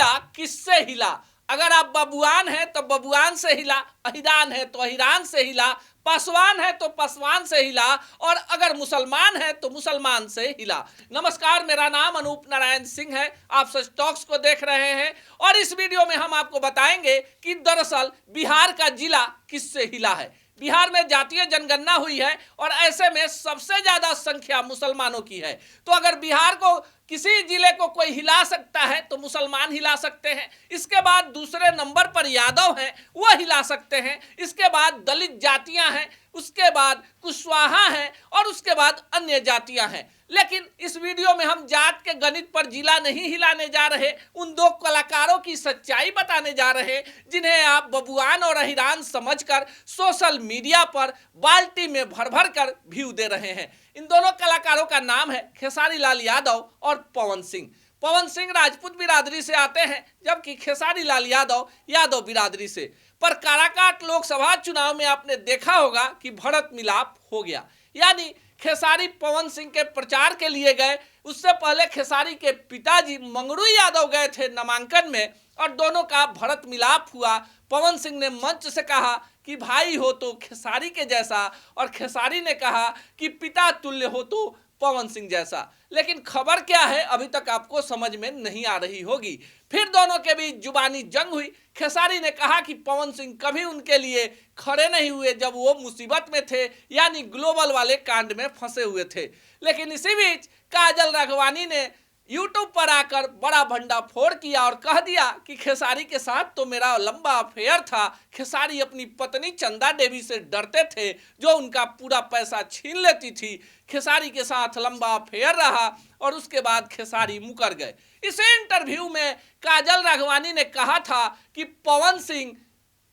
जिला किससे हिला। अगर आप बबुआन हैं तो बबुआन से हिला, अहिरान है तो अहिरान से हिला, पासवान है तो पासवान से हिला, और अगर मुसलमान है तो मुसलमान से हिला। नमस्कार, मेरा नाम अनूप नारायण सिंह है। आप सच टॉक्स को देख रहे हैं और इस वीडियो में हम आपको बताएंगे कि दरअसल बिहार का जिला किससे हिला है। बिहार में जातीय जनगणना हुई है और ऐसे में सबसे ज्यादा संख्या मुसलमानों की है। तो अगर बिहार को किसी जिले को कोई हिला सकता है तो मुसलमान हिला सकते हैं। इसके बाद दूसरे नंबर पर यादव हैं, वो हिला सकते हैं। इसके बाद दलित जातियां हैं, उसके बाद कुशवाहा हैं और उसके बाद अन्य जातियां हैं। लेकिन इस वीडियो में हम जात के गणित पर जिला नहीं हिलाने जा रहे, उन दो कलाकारों की सच्चाई बताने जा रहे जिन्हें आप बबुआन और अहिरान समझकर सोशल मीडिया पर बाल्टी में भर भर कर व्यू दे रहे हैं। इन दोनों कलाकारों का नाम है खेसारी लाल यादव और पवन सिंह। पवन सिंह राजपूत बिरादरी से आते हैं जबकि खेसारी लाल यादव यादव बिरादरी से। पर काराकाट लोकसभा चुनाव में आपने देखा होगा कि भड़त मिलाप हो गया, यानी खेसारी पवन सिंह के प्रचार के लिए गए, उससे पहले खेसारी के पिताजी मंगरू यादव गए थे नामांकन में और दोनों का भड़त मिलाप हुआ। पवन सिंह ने मंच से कहा कि भाई हो तो खेसारी के जैसा, और खेसारी ने कहा कि पिता तुल्य हो तो पवन सिंह जैसा। लेकिन खबर क्या है अभी तक आपको समझ में नहीं आ रही होगी। फिर दोनों के बीच जुबानी जंग हुई। खेसारी ने कहा कि पवन सिंह कभी उनके लिए खड़े नहीं हुए जब वो मुसीबत में थे, यानी ग्लोबल वाले कांड में फंसे हुए थे। लेकिन इसी बीच काजल राघवानी ने यूट्यूब पर आकर बड़ा भंडाफोड़ किया और कह दिया कि खेसारी के साथ तो मेरा लंबा अफेयर था। खेसारी अपनी पत्नी चंदा देवी से डरते थे जो उनका पूरा पैसा छीन लेती थी। खेसारी के साथ लंबा अफेयर रहा और उसके बाद खेसारी मुकर गए। इस इंटरव्यू में काजल राघवानी ने कहा था कि पवन सिंह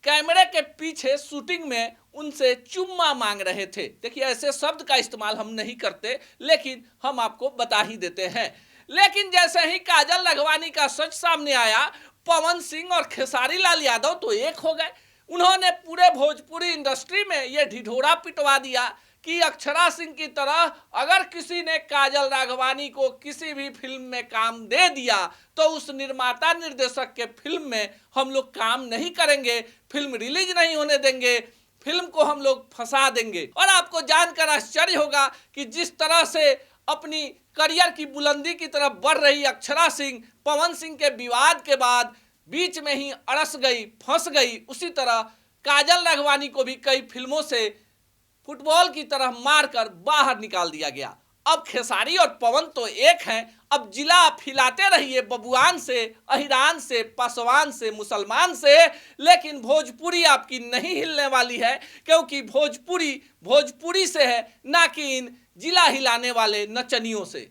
कैमरे के पीछे शूटिंग में उनसे चुम्मा मांग रहे थे। देखिए, ऐसे शब्द का इस्तेमाल हम नहीं करते, लेकिन हम आपको बता ही देते हैं। लेकिन जैसे ही काजल राघवानी का सच सामने आया, पवन सिंह और खेसारी लाल यादव तो एक हो गए। उन्होंने पूरे भोजपुरी इंडस्ट्री में ये ढिढोरा पिटवा दिया कि अक्षरा सिंह की तरह अगर किसी ने काजल राघवानी को किसी भी फिल्म में काम दे दिया तो उस निर्माता निर्देशक के फिल्म में हम लोग काम नहीं करेंगे, फिल्म रिलीज नहीं होने देंगे, फिल्म को हम लोग फंसा देंगे। और आपको जानकर आश्चर्य होगा कि जिस तरह से अपनी करियर की बुलंदी की तरफ बढ़ रही अक्षरा सिंह पवन सिंह के विवाद के बाद बीच में ही अड़स गई, फंस गई, उसी तरह काजल राघवानी को भी कई फिल्मों से फुटबॉल की तरह मारकर बाहर निकाल दिया गया। अब खेसारी और पवन तो एक हैं। अब जिला आप हिलाते रहिए बबुआन से, अहिरान से, पासवान से, मुसलमान से, लेकिन भोजपुरी आपकी नहीं हिलने वाली है, क्योंकि भोजपुरी से है, ना कि इन जिला हिलाने वाले नचनियों से।